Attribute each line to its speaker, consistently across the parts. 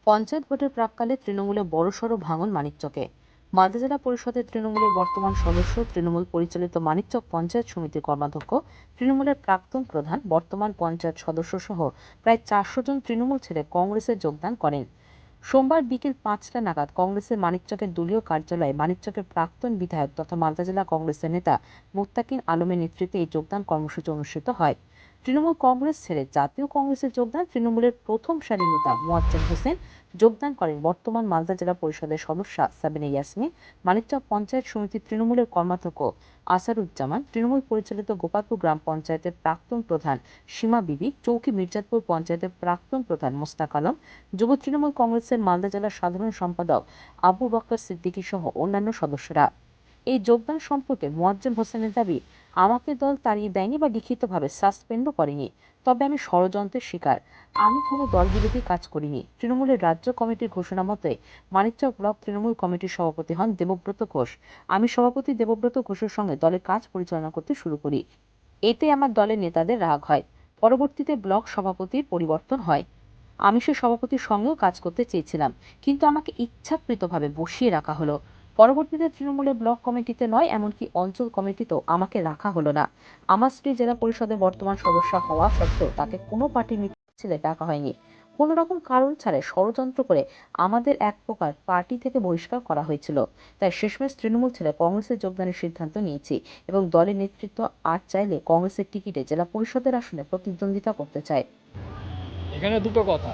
Speaker 1: পঞ্চায়েত ভোটের প্রাক্কালে তৃণমূলে বড়সড় ভাঙন মানিকচকে। মালদা জেলা পরিষদের তৃণমূলের বর্তমান সদস্য, তৃণমূল পরিচালিত মানিকচক পঞ্চায়েত সমিতির কর্মাধ্যক্ষ, তৃণমূলের প্রাক্তন প্রধান, বর্তমান পঞ্চায়েত সদস্য সহ প্রায় 400 জন তৃণমূল ছেড়ে কংগ্রেসে যোগদান করেন। সোমবার বিকেল 5টা নাগাদ কংগ্রেসের মানিকচকের দলীয় কার্যালয়ে মানিকচকের প্রাক্তন বিধায়ক তথা মালদা জেলা কংগ্রেসের নেতা মুত্তাকিন আলমের নেতৃত্বে এই যোগদান কর্মসূচি অনুষ্ঠিত হয়। তৃণমূল কংগ্রেস ছেড়ে জাতীয় কংগ্রেসে যোগদান তৃণমূলের প্রথম সারির নেতা মোয়াজ্জেম হোসেন যোগদান করেন বর্তমান মালদা জেলা পরিষদের সদস্য সাবিনা ইয়াসমিন, মানিকচক পঞ্চায়েত সমিতির তৃণমূলের কর্মাধ্যক্ষ আসারুজ্জামান, তৃণমূল পরিচালিত গোপালপুর গ্রাম পঞ্চায়েতের প্রাক্তন প্রধান সীমা বিবি, চৌকি মির্জাতপুর পঞ্চায়েতের প্রাক্তন প্রধান মোস্তাক আলম, যুব তৃণমূল কংগ্রেসের মালদা জেলার সাধারণ সম্পাদক আবু বকর সিদ্দিকী সহ অন্যান্য সদস্যরা। এই যোগদান সম্পর্কে মোয়াজ্জেম হোসেনের দাবি, আমাকে দল তাড়িয়ে দেয়নি বা লিখিতভাবে সাসপেন্ডও করেনি, তবে আমি ষড়যন্ত্রের শিকার। আমি কোনো দল বিরোধী কাজ করিনি। তৃণমূলের রাজ্য কমিটির ঘোষণা মতে মানিকচক ব্লক তৃণমূল কমিটির সভাপতি হন দেবব্রত ঘোষ। আমি সভাপতি দেবব্রত ঘোষের সঙ্গে দলের কাজ পরিচালনা করতে শুরু করি। এতে আমার দলের নেতাদের রাগ হয়। পরবর্তীতে ব্লক সভাপতির পরিবর্তন হয়। আমি সে সভাপতির সঙ্গেও কাজ করতে চেয়েছিলাম, কিন্তু আমাকে ইচ্ছাকৃতভাবে বসিয়ে রাখা হলো। পরবর্তীতে তৃণমূলের ব্লক কমিটিতে নয়, এমনকি অঞ্চল কমিটিতেও আমাকে রাখা হলো না। আমার স্ত্রী জেলা পরিষদের বর্তমান সদস্য হওয়া সত্ত্বেও তাকে কোনো পার্টির মিছিলে ডাকা হয়নি। কোনো রকম কারণ ছাড়াই ষড়যন্ত্র করে আমাদের এক প্রকার পার্টি থেকে বহিষ্কার করা হয়েছিল। তাই শেষমেশ তৃণমূল ছেড়ে কংগ্রেসে যোগদানের সিদ্ধান্ত নিয়েছি এবং দলের নেতৃত্ব আজ চাইলে কংগ্রেসের টিকিটে জেলা পরিষদের আসনে প্রতিদ্বন্দ্বিতা করতে চায়।
Speaker 2: এখানে দুটো কথা,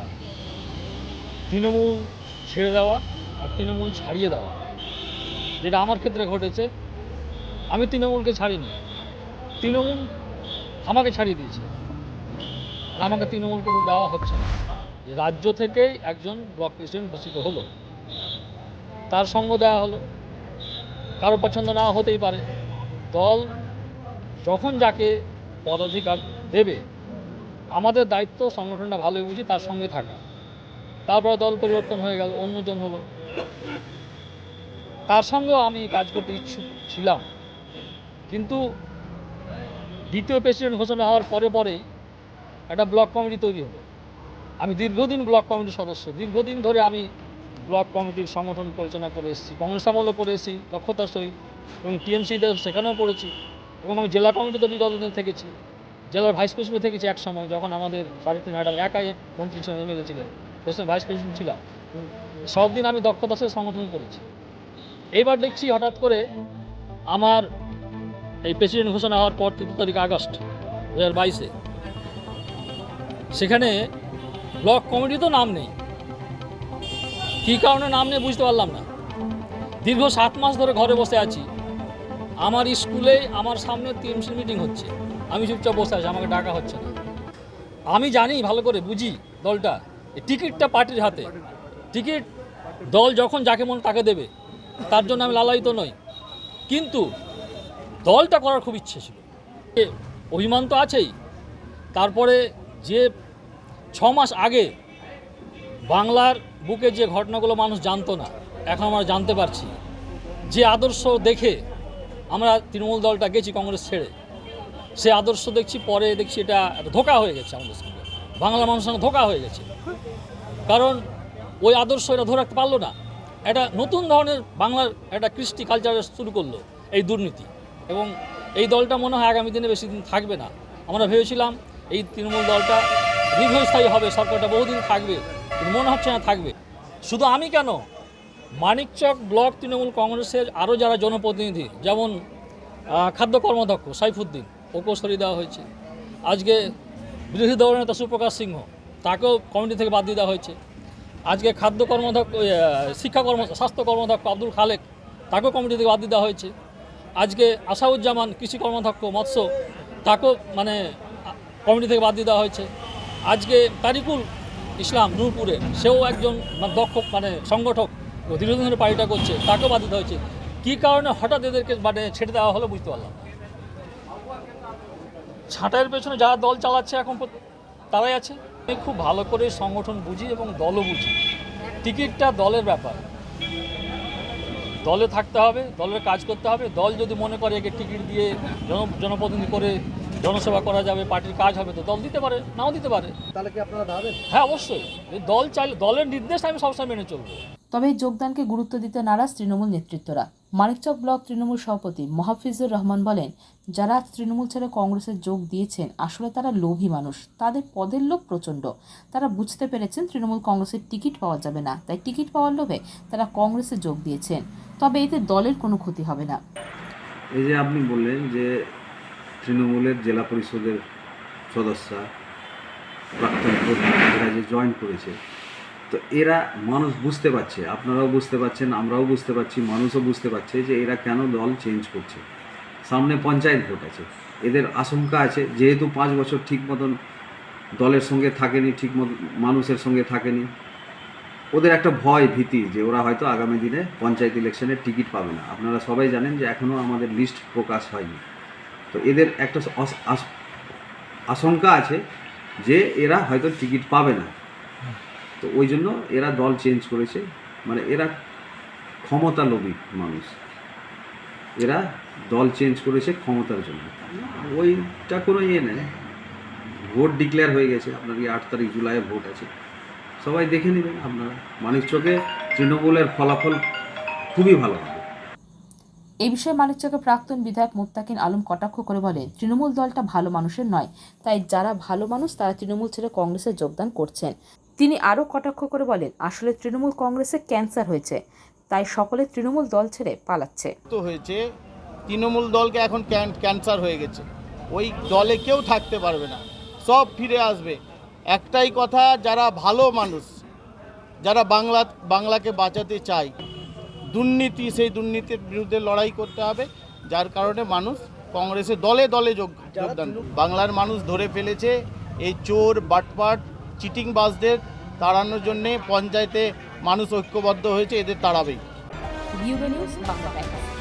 Speaker 2: তৃণমূল ছেড়ে দেওয়া আর তৃণমূল ছাড়িয়ে দেওয়া। যেটা আমার ক্ষেত্রে ঘটেছে, আমি তৃণমূলকে ছাড়িনি, তৃণমূল আমাকে ছাড়িয়ে দিয়েছে। আমাকে তৃণমূল কোনো দেওয়া হচ্ছে না। রাজ্য থেকেই একজন ব্লক প্রেসিডেন্ট ঘোষিত হলো, তার সঙ্গ দেওয়া হলো। কারো পছন্দ না হতেই পারে। দল যখন যাকে পদাধিকার দেবে, আমাদের দায়িত্ব সংগঠনটা ভালোই বুঝি তার সঙ্গে থাকা। তারপরে দল পরিবর্তন হয়ে গেল, অন্যজন হলো, তার সঙ্গেও আমি কাজ করতে ইচ্ছুক ছিলাম। কিন্তু দ্বিতীয় প্রেসিডেন্ট ঘোষণা হওয়ার পরে পরে একটা ব্লক কমিটি তৈরি হলো। আমি দীর্ঘদিন ব্লক কমিটির সদস্য, দীর্ঘদিন ধরে আমি ব্লক কমিটির সংগঠন পরিচালনা করে এসেছি, কংগ্রেস আমলও করে এসেছি দক্ষতার সহিত, এবং টিএমসিতে সেখানেও করেছি, এবং আমি জেলা কমিটিতে বিগতদিন থেকেছি, জেলার ভাইস প্রেসিডেন্ট থেকেছি এক সময়, যখন আমাদের সারিতে ম্যাডাম একাই মন্ত্রী এমএলএ ছিলেন, প্রেসিডেন্ট ভাইস প্রেসিডেন্ট ছিলাম। সব দিন আমি দক্ষতার সাথে সংগঠন করেছি। এইবার দেখছি হঠাৎ করে আমার এই প্রেসিডেন্ট ঘোষণা হওয়ার পর 3 তারিখ আগস্ট 2022-এ সেখানে ব্লক কমিটিতেও নাম নেই। কী কারণে নাম নেই বুঝতে পারলাম না। দীর্ঘ 7 মাস ধরে ঘরে বসে আছি। আমার স্কুলে আমার সামনে টিএমসি মিটিং হচ্ছে, আমি চুপচাপ বসে আছি, আমাকে ডাকা হচ্ছে না। আমি জানি, ভালো করে বুঝি দলটা, টিকিটটা পার্টির হাতে। টিকিট দল যখন যাকে মনে তাকে দেবে, তার জন্য আমি লালায়িত নই। কিন্তু দলটা করার খুব ইচ্ছে ছিল। অভিমান তো আছেই। তারপরে যে 6 মাস আগে বাংলার বুকে যে ঘটনাগুলো মানুষ জানতো না, এখন আমরা জানতে পারছি। যে আদর্শ দেখে আমরা তৃণমূল দলটা গেছি কংগ্রেস ছেড়ে, সে আদর্শ দেখছি, পরে দেখছি এটা ধোঁকা হয়ে গেছে, আমাদের সঙ্গে বাংলা মানুষের সঙ্গে ধোঁকা হয়ে গেছে। কারণ ওই আদর্শ এটা ধরে রাখতে পারলো না। একটা নতুন ধরনের বাংলার একটা কৃষ্টি কালচার শুরু করলো এই দুর্নীতি, এবং এই দলটা মনে হয় আগামী দিনে বেশি দিন থাকবে না। আমরা ভেবেছিলাম এই তৃণমূল দলটা দীর্ঘস্থায়ী হবে, সরকারটা বহুদিন থাকবে, কিন্তু মনে হচ্ছে না থাকবে। শুধু আমি কেন, মানিকচক ব্লক তৃণমূল কংগ্রেসের আরও যারা জনপ্রতিনিধি, যেমন খাদ্য কর্মাধ্যক্ষ সাইফুদ্দিন, ওকেও সরিয়ে দেওয়া হয়েছে। আজকে বিরোধী দলনেতা সুপ্রকাশ সিংহ, তাকেও কমিটি থেকে বাদ দিয়ে দেওয়া হয়েছে। আজকে খাদ্য কর্মাধ্যক্ষ, স্বাস্থ্য কর্মাধ্যক্ষ আব্দুল খালেক, তাকেও কমিটি থেকে বাদ দিয়ে দেওয়া হয়েছে। আজকে আসাউজ্জামান কৃষি কর্মাধ্যক্ষ মৎস্য, তাকেও কমিটি থেকে বাদ দিয়ে দেওয়া হয়েছে। আজকে তারিকুল ইসলাম নূরপুরে, সেও একজন দক্ষ সংগঠক, দীর্ঘদিন ধরে পার্টিটা করছে, তাকেও বাদ দিতে হয়েছে। কী কারণে হঠাৎ এদেরকে ছেড়ে দেওয়া হলো বুঝতে পারলাম। ছাঁটাইয়ের পেছনে যারা দল চালাচ্ছে এখন তারাই আছে। আমি খুব ভালো করে সংগঠন বুঝি এবং দলও বুঝি। টিকিটটা দলের ব্যাপার, দলে থাকতে হবে, দলের কাজ করতে হবে। দল যদি মনে করে একে টিকিট দিয়ে জনপ্রতিনিধি করে জনসেবা করা যাবে, পার্টির কাজ হবে, তো দল দিতে পারে, নাও দিতে পারে।
Speaker 3: তাহলে কি আপনারা দাঁড়াবেন?
Speaker 2: হ্যাঁ, অবশ্যই। এই দল চাইলে, দলের নির্দেশ আমি সবসময় মেনে চলবো।
Speaker 1: তবে এই যোগদানকে গুরুত্ব দিতে নারাজ তৃণমূল নেতৃত্বরা। মানিকচক ব্লক তৃণমূল সভাপতি মহাফিজুর রহমান বলেন, যারা তৃণমূল ছেড়ে কংগ্রেসে যোগ দিয়েছেন আসলে তারা লোভী মানুষ, তাদের পদের লোভ প্রচণ্ড। তারা বুঝতে পেরেছেন তৃণমূল কংগ্রেসের টিকিট পাওয়া যাবে না, তাই টিকিট পাওয়ার লোভে তারা কংগ্রেসে যোগ দিয়েছেন। তবে এতে দলের কোনো ক্ষতি হবে না।
Speaker 4: এই যে আপনি বললেন যে তৃণমূলের জেলা পরিষদের সদস্যা, প্রাক্তন প্রধান এরা যে জয়েন করেছে, তো এরা মানুষ বুঝতে পারছে, আপনারাও বুঝতে পারছেন, আমরাও বুঝতে পারছি, মানুষও বুঝতে পারছে যে এরা কেন দল চেঞ্জ করছে। সামনে পঞ্চায়েত ভোট আছে, এদের আশঙ্কা আছে যেহেতু 5 বছর ঠিক মতন দলের সঙ্গে থাকেনি, ঠিক মতো মানুষের সঙ্গে থাকেনি, ওদের একটা ভয় ভীতি যে ওরা হয়তো আগামী দিনে পঞ্চায়েত ইলেকশনের টিকিট পাবে না। আপনারা সবাই জানেন যে এখনও আমাদের লিস্ট প্রকাশ হয়নি, তো এদের একটা আশঙ্কা আছে যে এরা হয়তো টিকিট পাবে না, তো ওই জন্য এরা দল চেঞ্জ করেছে। মানে এরা ক্ষমতালোভী মানুষ, এরা দল চেঞ্জ করেছে ক্ষমতার জন্য। ওইটা কোনো ইয়ে নেই, ভোট ডিক্লেয়ার হয়ে গেছে, আপনার 8 তারিখ জুলাইয়ে ভোট আছে, সবাই দেখে নেবেন আপনারা। মানিকচকে তৃণমূলের ফলাফল খুবই ভালো হবে।
Speaker 1: এই বিষয়ে মানিকচকের প্রাক্তন বিধায়ক মুত্তাকিন আলম কটাক্ষ করে বলেন, তৃণমূল দলটা ভালো মানুষের নয়, তাই যারা ভালো মানুষ তারা তৃণমূল ছেড়ে কংগ্রেসে যোগদান করছেন। তিনি আরও কটাক্ষ করে বলেন, আসলে তৃণমূল কংগ্রেসে ক্যান্সার হয়েছে, তাই সকলে তৃণমূল দল ছেড়ে পালাচ্ছে।
Speaker 3: তো হয়েছে তৃণমূল দলকে এখন ক্যান্সার হয়ে গেছে, ওই দলে কেউ থাকতে পারবে না, সব ফিরে আসবে। একটাই কথা, যারা ভালো মানুষ, যারা বাংলাকে বাঁচাতে চায়, দুর্নীতি, সেই দুর্নীতির বিরুদ্ধে লড়াই করতে হবে, যার কারণে মানুষ কংগ্রেসে দলে দলে যোগদান। বাংলার মানুষ ধরে ফেলেছে এই চোর, বাটপাট, চিটিংবাজদের তাড়ানোর জন্যে পঞ্চায়েতে মানুষ ঐক্যবদ্ধ হয়েছে, এদের তাড়াবেই।
Speaker 1: Bureau news, Bangla Times.